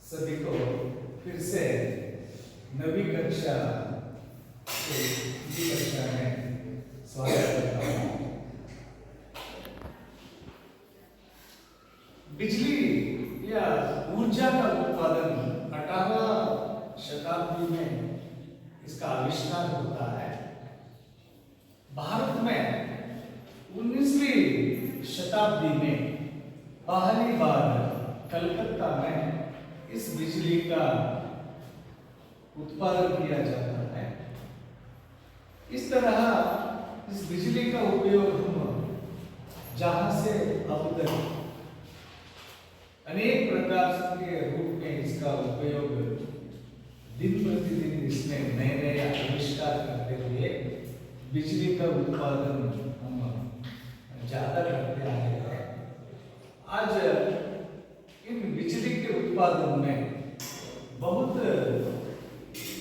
सभी को फिर से नवी कक्षा में स्वागत करता हूँ। बिजली या ऊर्जा का उत्पादन 18वीं शताब्दी में इसका आविष्कार होता है। भारत में 19वीं शताब्दी में पहली बार कलकत्ता में इस बिजली का उत्पादन किया जाता है। इस तरह इस बिजली का उपयोग हम जहां से अब तक अनेक प्रकार के रूप में इसका उपयोग दिन प्रतिदिन इसमें नए नए आविष्कार करते हुए बिजली का उत्पादन हम ज्यादा करते आए हैं। आज इन बिजली के उत्पादन में बहुत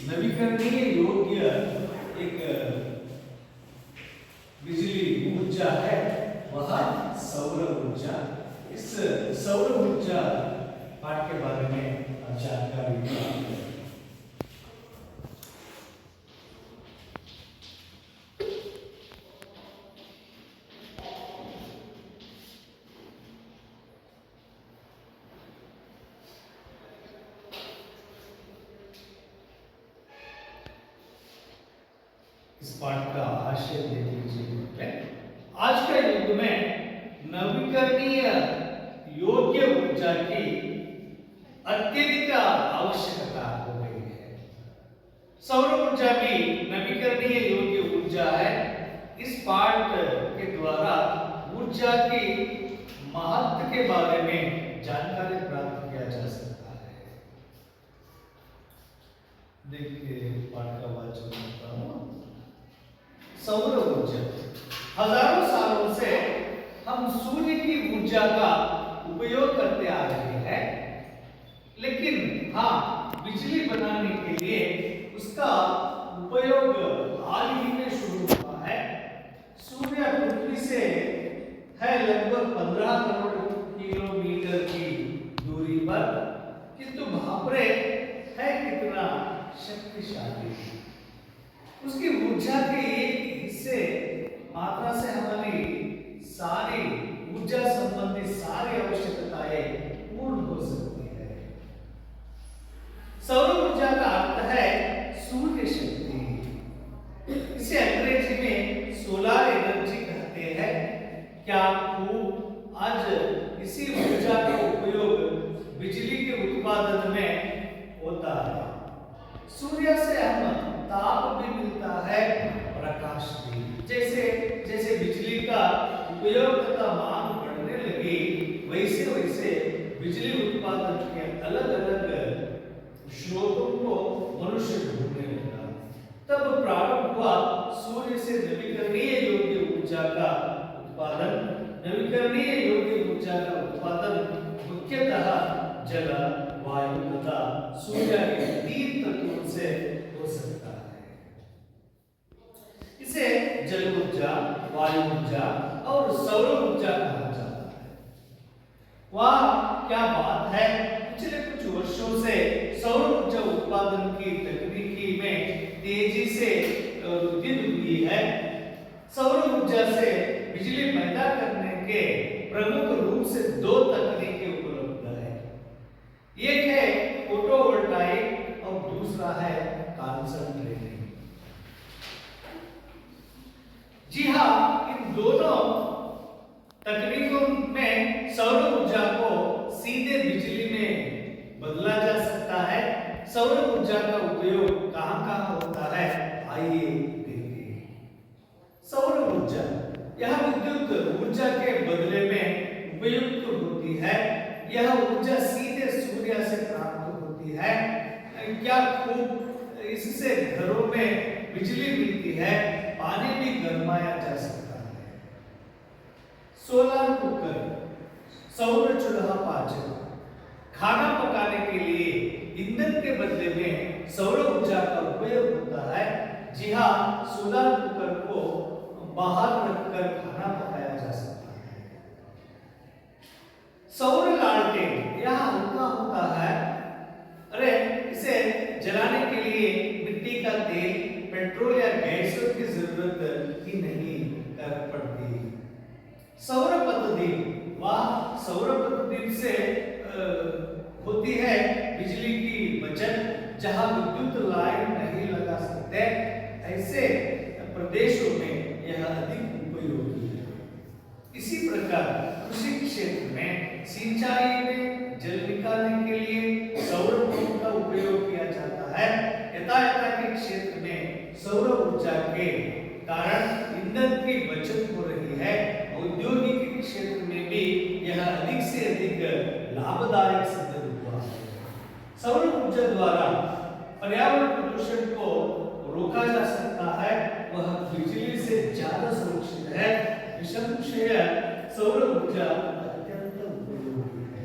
नवीकरणीय योग्य एक बिजली ऊर्जा है, वह सौर ऊर्जा। इस सौर ऊर्जा पाठ के बारे में अब जानकारी प्राप्त करें। इस पाठ का आशय देख लीजिए। आज के युग में नवीकरणीय योग्य ऊर्जा की अत्यधिक आवश्यकता हो गई है। सौर ऊर्जा भी नवीकरणीय योग्य ऊर्जा है। इस पाठ के द्वारा ऊर्जा की महत्व के बारे में जानकारी प्राप्त किया जा सकता है। देखिए पाठ का वाचन करता हूं। सौर ऊर्जा हजारों सालों से हम सूर्य की ऊर्जा का उपयोग करते आ रहे हैं, लेकिन हाँ, बिजली बनाने के लिए उसका उपयोग हाल ही में शुरू हुआ है। सूर्य पृथ्वी से है लगभग 15 करोड़ किलोमीटर की दूरी पर, किंतु भापरे है कितना शक्तिशाली। उसकी ऊर्जा के एक हिस्से मात्रा से हमारी सारी ऊर्जा संबंधी सारी आवश्यकताएं पूर्ण हो सकती है। सौर ऊर्जा का अर्थ है सूर्य शक्ति। इसे अंग्रेजी में सोलर एनर्जी कहते हैं। क्या खूब आज इसी ऊर्जा का उपयोग बिजली के उत्पादन में होता है। सूर्य से हम ताप भी मिलता है, प्रकाश भी। जैसे जैसे बिजली का उपयोग तथा मांग बढ़ने लगी, वैसे वैसे बिजली उत्पादन के अलग अलग स्रोतों को मनुष्य ढूंढने लगा। तब प्रारंभ हुआ सूर्य से नवीकरणीय योग्य ऊर्जा का उत्पादन। नवीकरणीय योग्य ऊर्जा का उत्पादन मुख्यतः जल, वायु तथा सूर्य के 3 तत्वों से हो सकता है। इसे जल ऊर्जा, वायु ऊर्जा और सौर ऊर्जा कहा जाता है। वाह क्या बात है! पिछले कुछ वर्षों से सौर ऊर्जा उत्पादन की तकनीकी में तेजी से वृद्धि हुई है। सौर ऊर्जा से बिजली पैदा करने के प्रमुख रूप से 2 तकनीकें उपलब्ध है। एक है फोटोवोल्टाइक और दूसरा है कॉन्सेंट्रेटिंग। जी हाँ, इन दोनों तकनीकों में सौर ऊर्जा को सीधे बिजली में बदला जा सकता है। सौर ऊर्जा का उपयोग कहां-कहां होता है, आइए देखें। सौर ऊर्जा यह विद्युत ऊर्जा के बदले में उपयुक्त होती है। यह ऊर्जा सीधे सूर्य से प्राप्त होती है। क्या खूब इससे घरों में बिजली मिलती है, पानी भी गरमाया जा सकता है। सोलर कुकर, सौर चूल्हा पाचन, खाना पकाने के लिए ईंधन के बदले में सौर ऊर्जा का उपयोग होता है। जी हाँ, सोलर कुकर को बाहर रखकर खाना पकाया जा सकता है। सौर लालटेन यह हल्का होता है, की जरूरत ही नहीं पड़ती। सौर पद्धति, वह सौर पद्धति से होती है बिजली की बचत। जहां विद्युत लाइन नहीं लगा सकते ऐसे प्रदेशों में यह अधिक उपयोगी है। इसी प्रकार कृषि क्षेत्र में सिंचाई में जल निकालने के लिए सौर पंप का उपयोग किया जाता है। यातायात के क्षेत्र में सौर ऊर्जा के कारण ईंधन की बचत हो रही है। औद्योगिक क्षेत्र में भी यह अधिक से अधिक लाभदायक सिद्ध हुआ है। सौर ऊर्जा द्वारा पर्यावरण प्रदूषण को रोका जा सकता है। वह बिजली से ज्यादा सुरक्षित है। निसंशय सौर ऊर्जा अत्यंत उपयोगी है।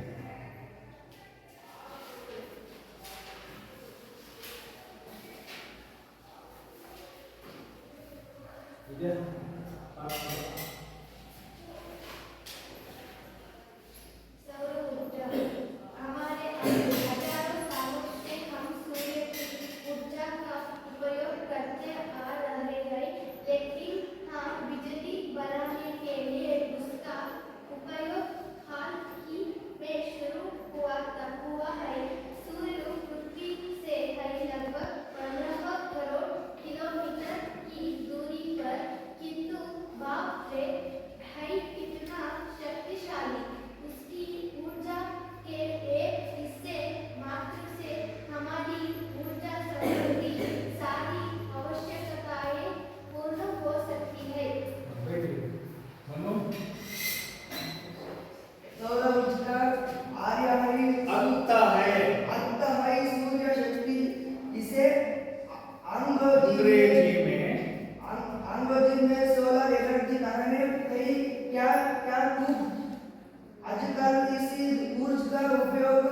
आजकल इसी ऊर्जा का उपयोग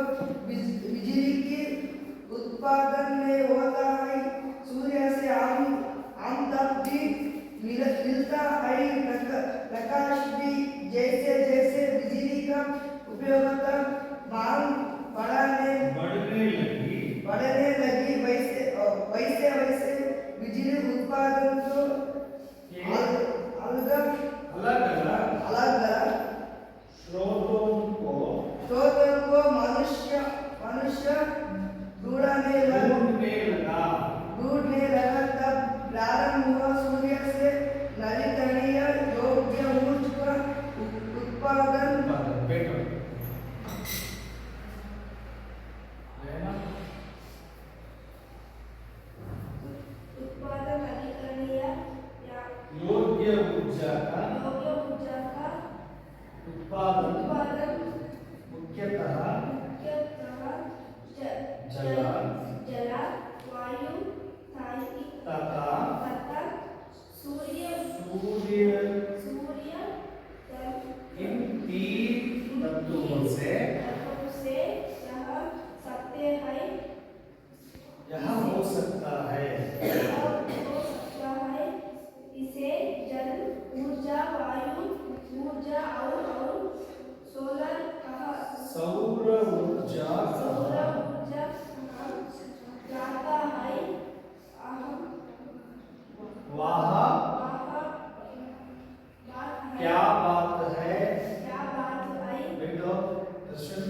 बिजली के उत्पादन में होता है। सूर्य से हम तक भी मिलता है प्रकाश भी। जैसे जैसे बिजली का उपयोगिता मांग बढ़ने लगी वैसे वैसे बिजली उत्पादन को अलग स्रोतों को मनुष्य ढूंढने लगा। तब प्रारंभ हुआ सूर्य से नवीकरणीय योग्य ऊर्जा का उत्पादन। योग्य ऊर्जा का उत्पादन मुख्यतः जल, वायु तथा सूर्य इन तीन तत्वों से यह हो सकता है। इसे जल ऊर्जा, वायु ऊर्जा और सौर ऊर्जा जाता है। वाह क्या बात है बेटो दर्शन।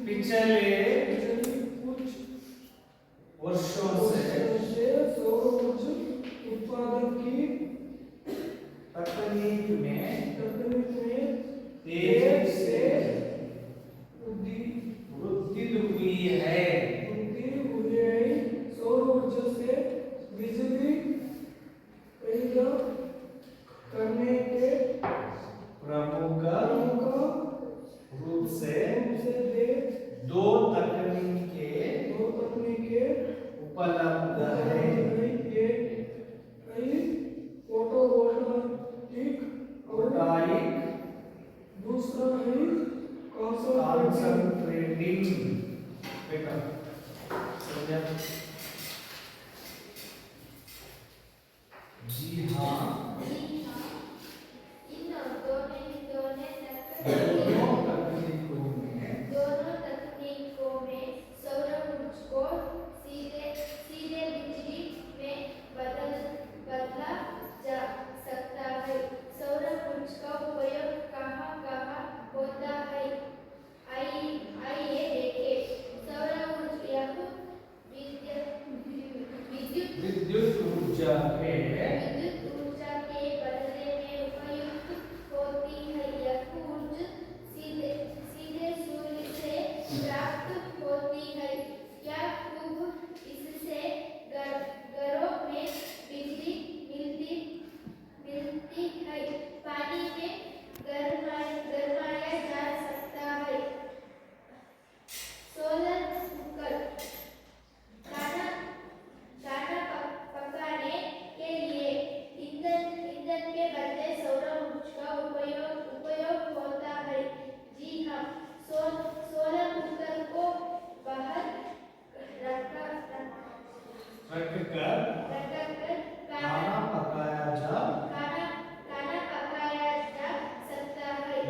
पिछले कुछ वर्षों से सौर ऊर्जा उत्पादन की तकनीक में तेजी से वृद्धि हुई है। सौर ऊर्जा से बिजली पैदा करने के प्रमुख रूप से दो तकनीकें उपलब्ध है। फोटोवोल्टाइक, दूसरा है कंसंट्रेटिंग। बेटा समझा? जी हाँ, दोनों तकनीकों में सौर ऊर्जा को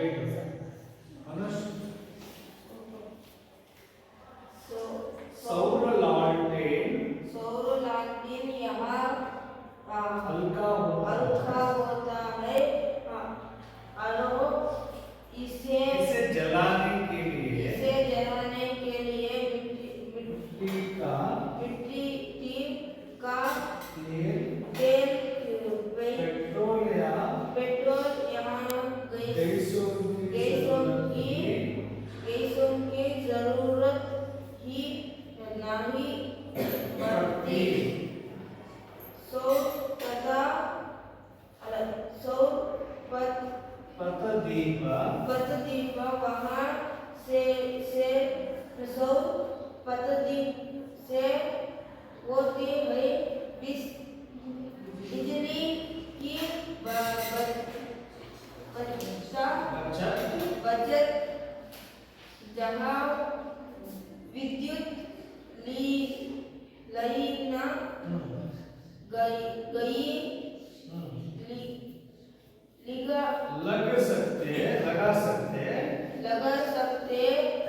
बैठो अनुष सौर लालटेन यहाँ हल्का हल्का होता है और इसे जलाने के लिए मिट्टी का तेल पेट्रोल या गैसों की जरूरत ही नहीं पड़ती। पतदीप वहाँ से सौर पतदीप से होती है बिजली की बचत जहाँ विद्युत लाइन लगा सकते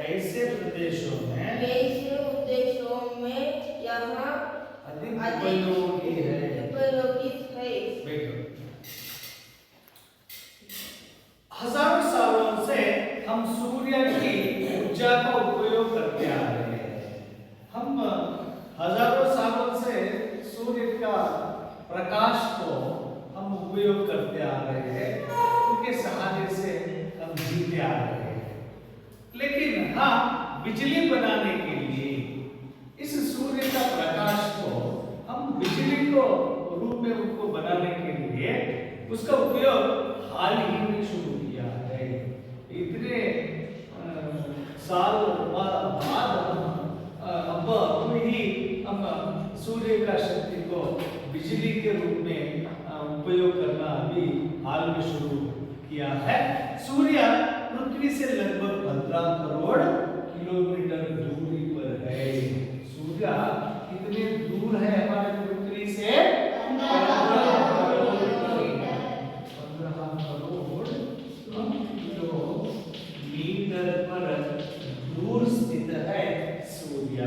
ऐसे प्रदेशों में यहाँ अधिक उपयोगी है। उपयोगी है। बैठो। हजारों सालों से हम सूर्य की ऊर्जा का उपयोग करते आ रहे हैं। हम हजारों सालों से सूर्य का प्रकाश को हम उपयोग करते आ रहे हैं। उनके सहारे से हम जीते आ रहे हैं। लेकिन हाँ, बिजली बनाने के लिए इस सूर्य का प्रकाश को हम बिजली को रूप में उनको बनाने के लिए उसका उपयोग हाल ही में शुरू किया है। इतने साल बाद अब ही हम सूर्य का शक्ति को बिजली के रूप में उपयोग करना अभी हाल में शुरू किया है। सूर्य पृथ्वी से लगभग 15 करोड़ किलोमीटर दूरी पर है। सूर्य कितने दूर है हमारे पृथ्वी से? 15 करोड़ किलोमीटर पर दूर स्थित है सूर्य।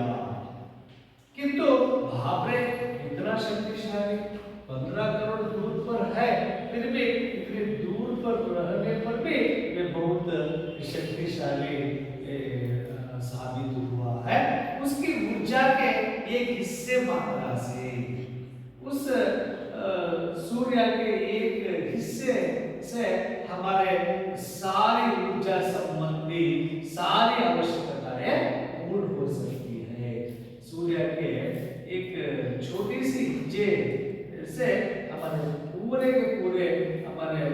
किंतु बाप रे, इतना शक्तिशाली 15 करोड़ दूर पर है, फिर भी इतने दूर पर रहने पर भी वे बहुत शक्तिशाली साबित हुआ है। उसकी ऊर्जा के एक हिस्से मात्रा से, उस सूर्य के एक हिस्से से हमारे सारी ऊर्जा संबंधी सारी आवश्यकताएं पूर्ण हो सकती है। सूर्य के एक छोटी सी हिस्से से हमारे पूरे के पूरे हमारे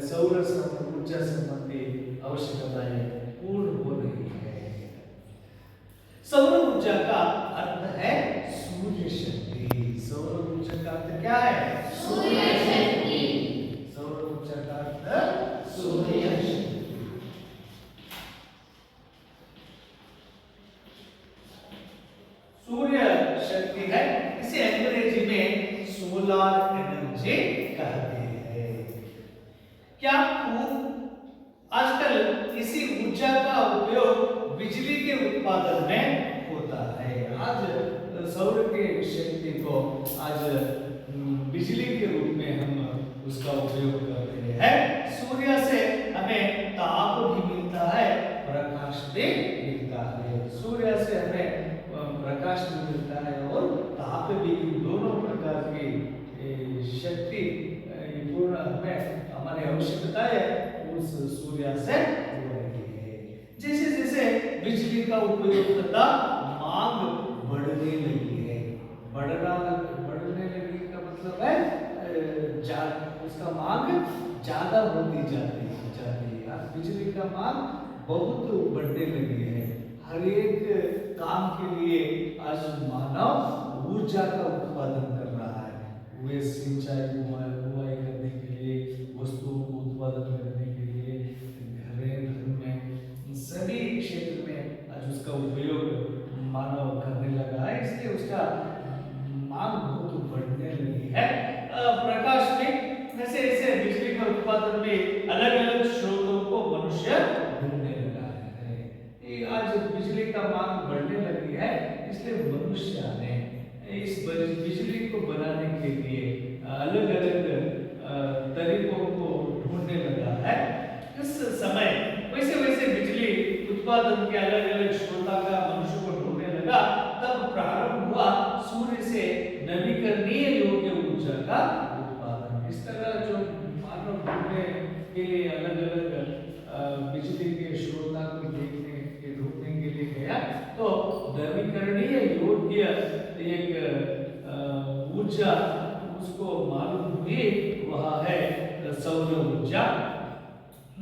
सौर ऊर्जा संबंधी आवश्यकताएं पूर्ण हो रही है। सौर ऊर्जा का अर्थ है सूर्य शक्ति। सौर ऊर्जा का अर्थ क्या है? सूर्य शक्ति। सौर ऊर्जा का अर्थ सूर्य शक्ति। सूर्य शक्ति है, इसे अंग्रेजी में सोलर एनर्जी कहते हैं। क्या आजकल इसी ऊर्जा का उपयोग बिजली के उत्पादन में होता है। आज सौर की शक्ति को आज बिजली के रूप में हम उसका उपयोग कर रहे हैं। सूर्य से हमें ताप भी मिलता है, प्रकाश भी मिलता है। सूर्य से हमें प्रकाश भी मिलता है और ताप भी, दोनों प्रकार की शक्ति पूर्ण हमें हमारी आवश्यकताएं उस सूर्य से हो रही है। जैसे जैसे बिजली का उपयोगिता मांग बढ़ने लगी है, बढ़ने लगी का मतलब है उसका मांग ज्यादा होती जाती है। आज बिजली का मांग बहुत बढ़ने लगी है। हर एक काम के लिए आज मानव ऊर्जा का उत्पादन कर रहा है। वे सिंचाई बुआई करने के लिए, वस्तुओं को उत्पादन करने के लिए, घर में सभी क्षेत्र में आज उसका उपयोग मानव करने लगा है। इसलिए उसका मांग बहुत बढ़ने लगी है। प्रकाश में जैसे बिजली का उत्पादन में अलग अलग स्रोतों को बिजली को बनाने के लिए अलग अलग तरीकों को ढूंढने लगा है। इस समय वैसे वैसे बिजली उत्पादन के अलग अलग स्रोतों का मनुष्य को ढूंढने लगा, तब प्रारंभ हुआ सूर्य से नवीकरणीय योग्य ऊर्जा का उत्पादन। इस तरह जो मानव ढूंढने के लिए अलग अलग बिजली के स्रोतों को ढूंढने के लिए गया, तो नवीकरणीय योग्य एक ऊर्जा उसको मालूम हुई, वह है सौर ऊर्जा।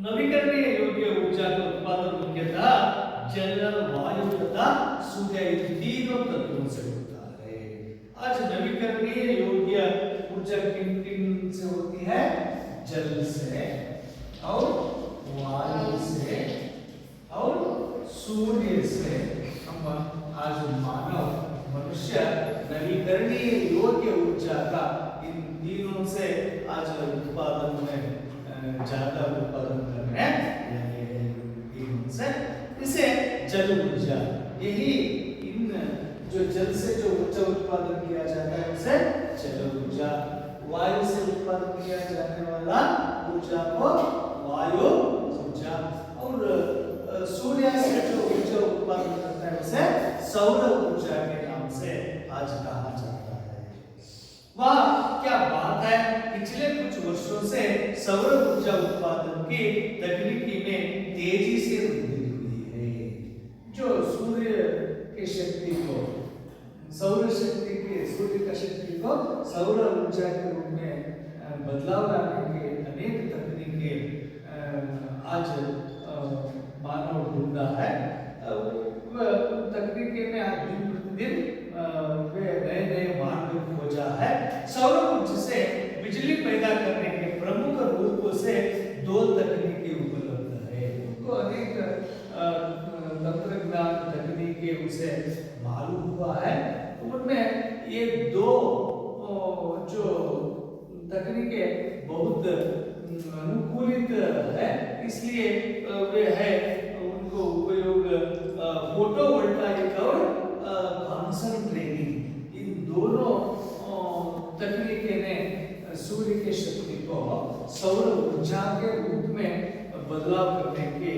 नवीकरणीय योग्य ऊर्जा का उत्पादन मुख्यतः जल, वायु तथा सूर्य इन तीनों तत्वों से होता है। आज नवीकरणीय योग्य ऊर्जा किन किन से होती है? जल से और वायु से और सूर्य से। हम आज मानव मनुष्य नवीकरणीय योग्य ऊर्जा का इन तीनों से आज उत्पादन में ज्यादा उत्पादन कर रहे हैं। से इसे जल ऊर्जा, यही इन जो जल से जो ऊर्जा उत्पादन किया जाता है उसे जल ऊर्जा। वायु से उत्पादन किया जाने वाला ऊर्जा को वायु ऊर्जा, और सूर्य से जो ऊर्जा उत्पादन करता है उसे सौर ऊर्जा के नाम से आज कहा जाता है। वाह क्या बात है! पिछले कुछ वर्षों से सौर ऊर्जा उत्पादन की तकनीकी में तेजी से वृद्धि हुई है। जो सूर्य की शक्ति को सूर्य का शक्ति को सौर ऊर्जा के रूप में बदलाव लाने के अनेक तकनीकें आज मानव ढूंढा है। तकनीकी में आज दिन प्रतिदिन वे नए नए मार्ग खोजा है। सौर ऊर्जा से बिजली पैदा करने के प्रमुख रूपों से दो तकनीकी उपलब्ध है। उनको अनेक तंत्रज्ञान तकनीकी उसे मालूम हुआ है। उनमें ये दो जो तकनीकें बहुत अनुकूलित है, इसलिए वे है उनको उपयोग फोटोवोल्टाइक और कॉन्संट्रेटिंग, इन दोनों तकनीकें ने सूर्य की शक्ति को सौर ऊर्जा के रूप में बदलाव करने की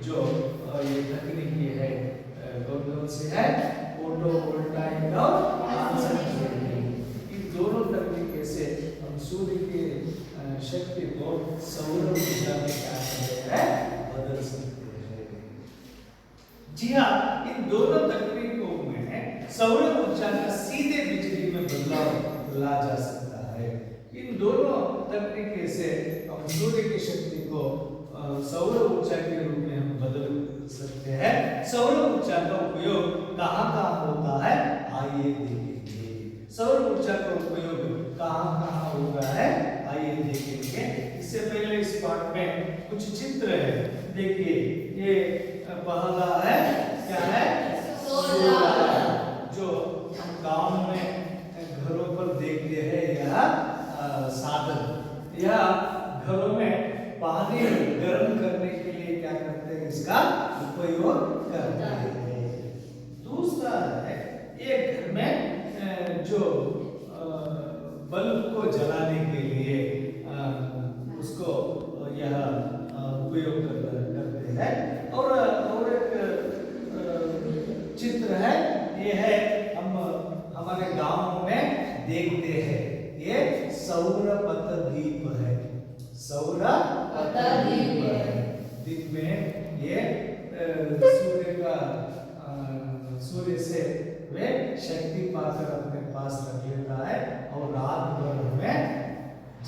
जो ये तकनीकी है कौन से है? फोटोवोल्टाइक और कॉन्संट्रेटिंग। इन दोनों तकनीकों से हम सूर्य की शक्ति को सौर ऊर्जा में क्या करते हैं? बदल सकते हैं। जी हाँ, इन दोनों तकनीकों में सौर ऊर्जा का सीधे बिजली में बदलाव ला जा सकता है। इन दोनों तकनीकों से हम सूर्य की शक्ति को सौर ऊर्जा के रूप में हम बदल सकते हैं। सौर ऊर्जा का उपयोग कहाँ कहाँ होता है? आइए देखेंगे। सौर ऊर्जा का उपयोग कहाँ कहाँ हो रहा है? आइए देखेंगे। इससे पहले इस पाठ में कुछ चित्र है, देखिए। ये पहला है, क्या है? सोलर, जो हम गांव में घरों पर देखते हैं। यह साधन, यह घरों में पानी गर्म करने के लिए क्या करते हैं? इसका उपयोग करते हैं। दूसरा है, एक घर में जो बल्ब को जलाने के लिए उसको यह उपयोग करते हैं। और एक चित्र है, ये है हम हमारे गांव में देखते हैं। ये सौर पतदीप है। सौर पतदीप है। दिन में ये सूर्य से वे शक्ति पाकर अपने पास रख लेता है और रात भर हमें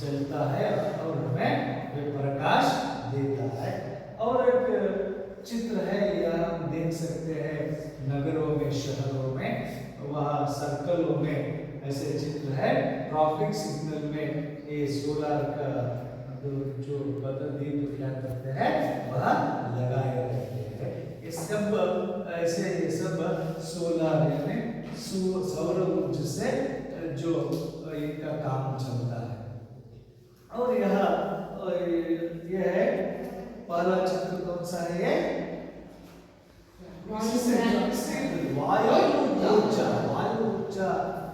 जलता है और हमें वे प्रकाश देता है। और एक चित्र है, यह हम देख सकते हैं नगरों में, शहरों में, वहाँ सर्कलों में ऐसे चित्र है। ट्रैफिक सिग्नल में ये सोलर का जो पतदीप क्या करते हैं? वह लगाए रहते हैं। ये सब ऐसे, ये सब सोलर यानी सौर ऊर्जा से जो इनका काम चलता है। और यह है पहला चित्र, कौन सा है ये? वायु ऊर्जा। वायु ऊर्जा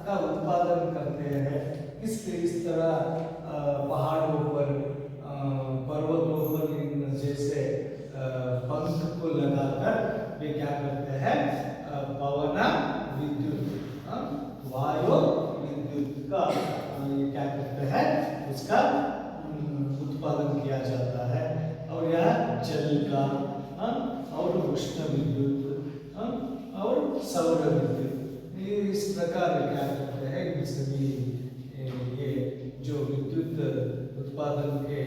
का उत्पादन करते हैं। इस तरह पहाड़ों पर, पर्वतों पर इन जैसे पंख को लगाकर वे क्या करते हैं, पवन विद्युत, वायु विद्युत का ये क्या करते हैं, उसका उत्पादन किया जाता है। और यह जल का और उष्ण विद्युत और सौर विद्युत, ये इस प्रकार क्या करते हैं, ये सभी ये जो विद्युत उत्पादन के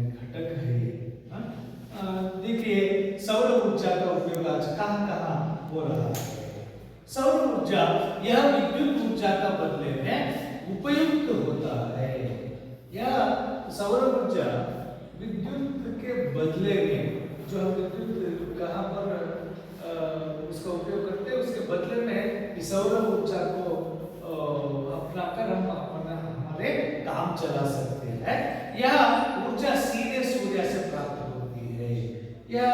घटक है। देखिए सौर ऊर्जा का उपयोग आज कहाँ हो रहा है। सौर ऊर्जा यह विद्युत ऊर्जा का बदले में उपयुक्त होता है। यह सौर ऊर्जा विद्युत के बदले में, जो हम विद्युत कहाँ पर उसका उपयोग करते हैं, उसके बदले में सौर ऊर्जा को अपनाकर हम हमारे काम चला सकते हैं। यह ऊर्जा सीधे सूर्य से प्राप्त होती है। यह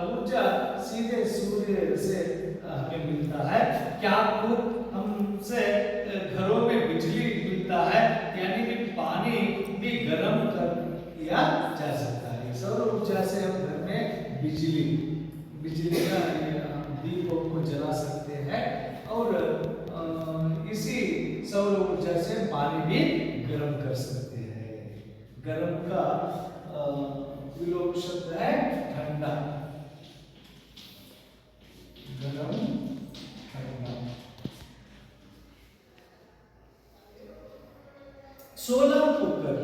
ऊर्जा सीधे सूर्य से हमें मिलता है। क्या आपको हमसे घरों में बिजली मिलता है, यानी कि पानी भी गर्म कर दिया जा सकता है। सौर ऊर्जा से हम घर में बिजली का दीपों को जला सकते हैं और इसी सौर ऊर्जा से पानी भी गर्म कर सकते हैं। गर्म का विलोम शब्द है ठंडा, गर्म ठंडा। सोलर कुकर,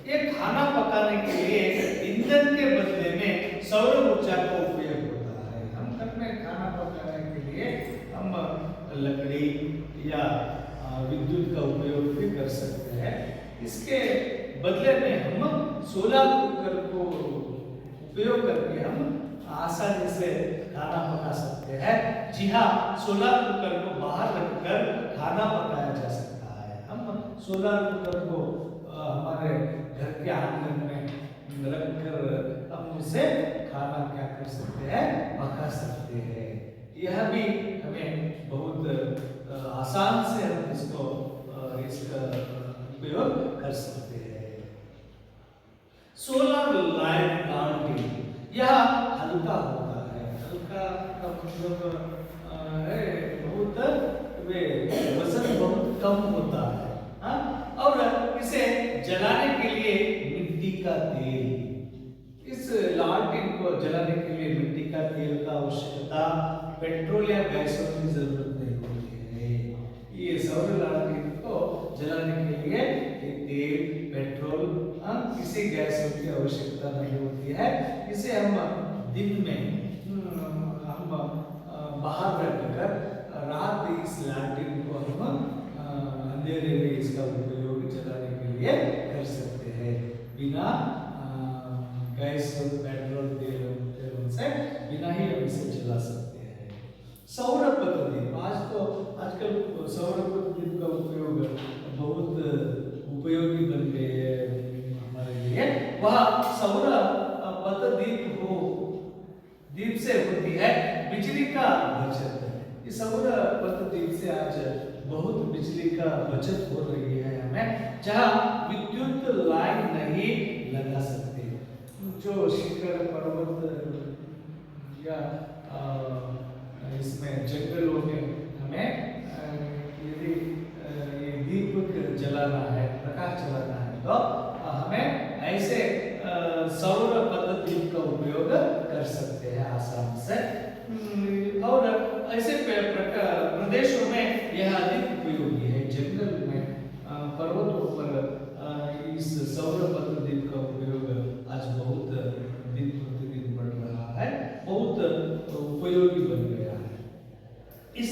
ये खाना पकाने के लिए ईंधन के बदले में सौर ऊर्जा का उपयोग होता है। हम घर में खाना पकाने के लिए हम लकड़ी या विद्युत का उपयोग भी कर सकते हैं। इसके बदले में हम सोलर कुकर को उपयोग करके हम आसानी से खाना पका सकते हैं। जी हाँ, सोलर कुकर को बाहर रखकर खाना पकाया जा सकता है। हम सोलर कुकर को हमारे घर के आंगन में रखकर हम उसे खाना क्या कर सकते हैं, पका सकते हैं। यह भी हमें बहुत आसान से हम इसका उपयोग कर सकते हैं। सोलर लाइट लालटेन, यह हल्का होता है। हल्का का मतलब है बहुत वजन बहुत कम होता है। और इसे जलाने के लिए मिट्टी का तेल, इस लालटेन को जलाने के लिए मिट्टी का तेल का आवश्यकता, पेट्रोल या गैसों की जरूरत नहीं होती है। ये सौर लालटेन को जलाने के लिए तेल, पेट्रोल, किसी गैसों की आवश्यकता नहीं होती है। इसे हम दिन में हम बाहर रखकर रात इस लालटेन को हम अंधेरे में इसका उपयोग जलाने के लिए कर सकते हैं। बिना गैस और पेट्रोल तेल से बिना ही हम इसे जला सकते हैं। सौर पद्धति, आजकल सौर पद्धति का उपयोग बहुत उपयोगी बन गई है हमारे लिए। वह सौर पद्धति दीप से होती है बिजली का बचत। इस सौर पद्धति से आज बहुत बिजली का बचत हो रही है हमें, जहाँ विद्युत लाइन नहीं लगा सकते। जो शिखर पर्वत या इसमें जंगलों में हमें यदि ये दीप जलाना है, प्रकाश जलाना है, तो हमें ऐसे सौर पद्धति का उपयोग कर सकते हैं आसानी से। और ऐसे प्रदेशों में यह अधिक उपयोगी है। जंगल में, पर्वतों पर इस सौर पद्धति का उपयोग आज बहुत दिन प्रतिदिन बढ़ रहा है, बहुत उपयोगी बन गया है। इस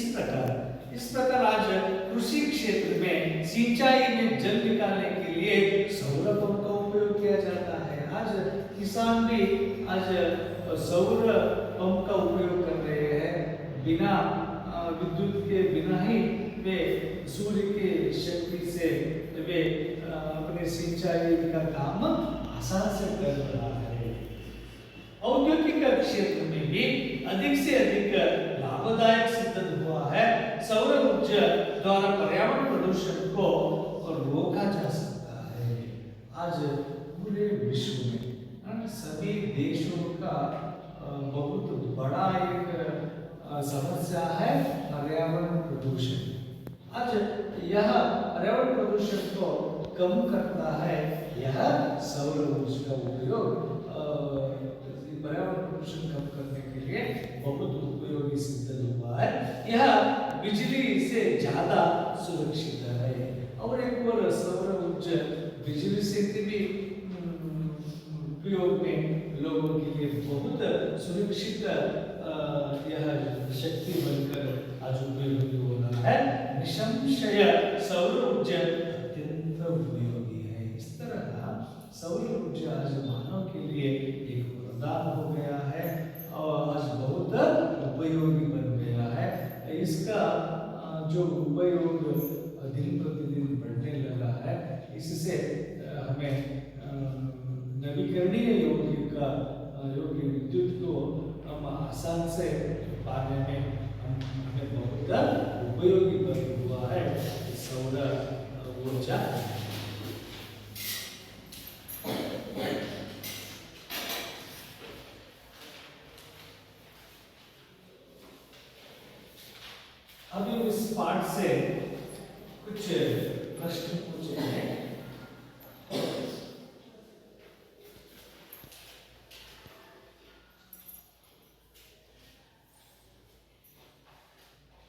प्रकार आज कृषि क्षेत्र में सिंचाई में जल निकालने के लिए सौर पंप का उपयोग किया जाता है। आज किसान भी सौर पंप का उपयोग कर रहे हैं। बिना विद्युत के बिना ही वे सूर्य के शक्ति से वे अपने सिंचाई का काम आसान से कर रहा है। औद्योगिक क्षेत्र में भी अधिक से अधिक लाभदायक सिद्ध हुआ है। सौर ऊर्जा द्वारा पर्यावरण प्रदूषण को रोका जा सकता है। आज पूरे विश्व में सभी देशों का बहुत बड़ा एक समस्या है पर्यावरण प्रदूषण। आज यह पर्यावरण प्रदूषण को कम करता है यह सौर ऊर्जा का उपयोग पर्यावरण प्रदूषण कम करने के लिए बहुत उपयोगी सिद्ध हुआ है। यह बिजली से ज्यादा सुरक्षित है। और एक और सौर ऊर्जा बिजली से भी उपयोग में लोगों के लिए बहुत सुरक्षित यह शक्ति बनकर आज उपयोगी हो रहा है। निसंशय सौर ऊर्जा अत्यंत उपयोगी है। इस तरह सौर ऊर्जा आज मानव के लिए एक वरदान हो गया है और आज बहुत उपयोगी बन गया है। इसका जो उपयोग दिन प्रतिदिन बढ़ने लगा है, इससे हमें नवीकरणीय योग्य विद्युत को हम आसान से पाने में हमें बहुत उपयोगी बन हुआ है सौर ऊर्जा। अभी इस पाठ से कुछ प्रश्न पूछे हैं।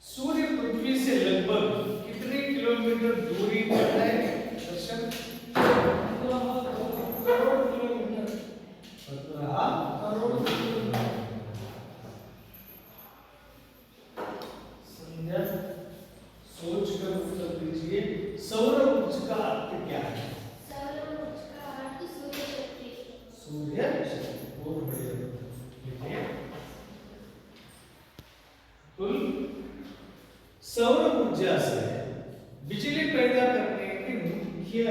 सूर्य पृथ्वी से लगभग कितने किलोमीटर दूरी पर है? दर्शन 15 करोड़ किलोमीटर। 15 करोड़ किलोमीटर। संध्या सोच कर उत्तर दीजिए। सौर ऊर्जा का अर्थ क्या है? सौर ऊर्जा का अर्थ सूर्य शक्ति। सूर्य शक्ति। बहुत बढ़िया लिखिए। कुल सौर ऊर्जा से बिजली पैदा करने की मुख्य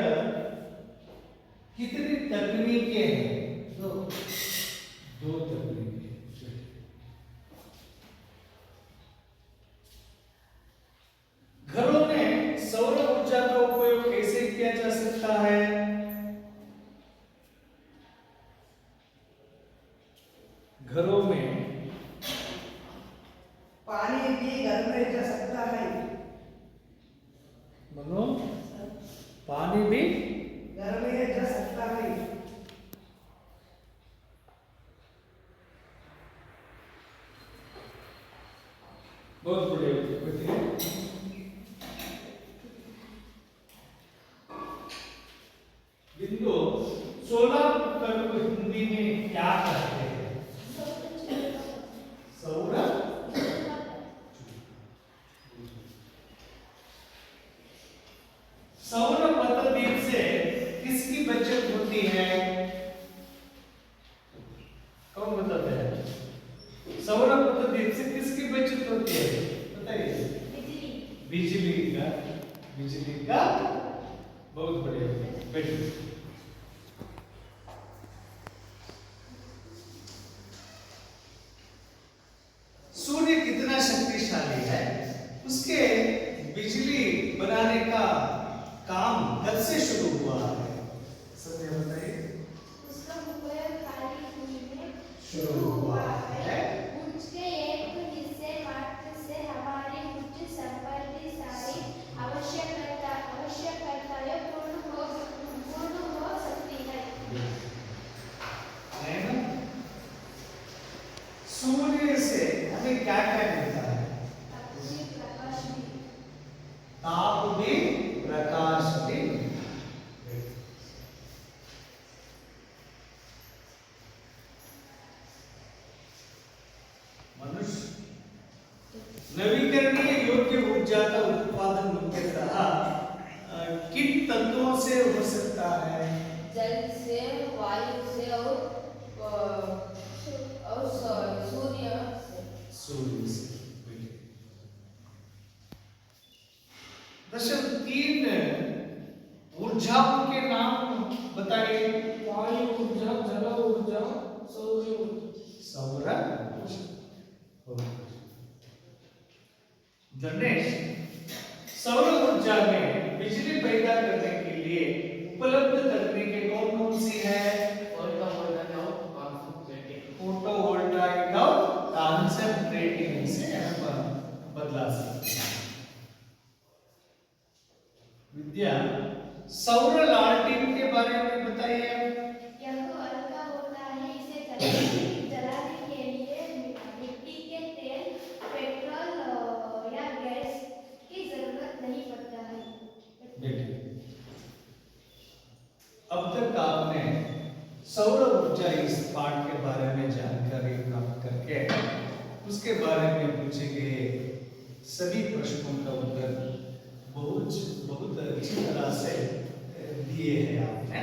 कितनी तकनीकें हैं? दो तकनीकें। घरों में सौर ऊर्जा का उपयोग कैसे किया जा सकता है? घरों में पानी भी घर में जा सकता है। मनो पानी भी घर में जा सकता है। बहुत बढ़िया। बिंदु 16 उत्तर को हिंदी में क्या कहते हैं? सौर सौर पतदीप से किसकी बचत होती है? कौन बताते हैं? सौर पतदीप से किसकी बचत होती है? बताइए। बिजली का बहुत बढ़िया। बैठिए। सूर्य कितना शक्तिशाली है, उसके बिजली बनाने का काम कब से शुरू हुआ है? सत्य बताइए। उसका उपयोग काली धूल में शुरू हुआ है। उसके एक हिस्से मात्र से हमारी उच्च संपत्ति सारी आवश्यकताएं पूर्ण हो सकती है। सूर्य से हमें क्या क्या मिलता है? ताप भी प्रकाश भी। मनुष्य नवीकरणीय योग्य ऊर्जा का उत्पादन मुख्यतः किन तत्वों से हो सकता है? जल से, वायु से और सूर्य से। दर्शन 3 ऊर्जाओं के नाम बताइए। वायु ऊर्जा, जल ऊर्जा, सौर ऊर्जा। सौर गणेश, सौर ऊर्जा में बिजली पैदा करने के लिए उपलब्ध तकनीकें कौन कौन सी है? फोटोवोल्टाइक और कॉन्सेंट्रेटिंग से बदला सकते हैं। विद्या, सौर लालटेन के बारे में बताइए। यह हल्का होता है, इसे जलाने के लिए मिट्टी के तेल, पेट्रोल या गैस की जरूरत नहीं पड़ता है। देखिए, अब तक आपने सौर ऊर्जा इस पाठ के बारे में जानकारी प्राप्त करके उसके बारे में पूछे गए सभी प्रश्नों का उत्तर बहुत अच्छी तरह से दिए हैं आपने।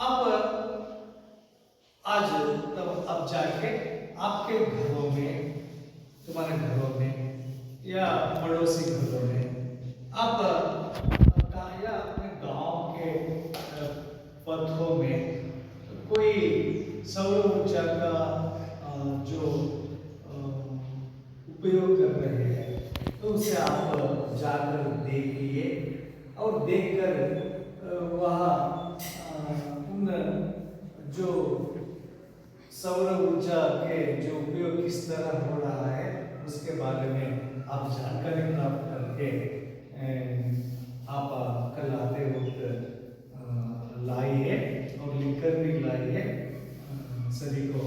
अब आज तब अब जाके आपके घरों में, तुम्हारे घरों में या पड़ोसी घरों में, आप या अपने गांव के पथों में कोई सौर ऊर्जा का जो उपयोग कर रहे हैं तो उसे आप जाकर देखिए और देखकर वहाँ उन जो सौर ऊर्जा के जो उपयोग किस तरह हो रहा है उसके बारे में आप जानकारी प्राप्त करके आप कल आते वक्त लाइए और लिखकर भी लाइए, सभी को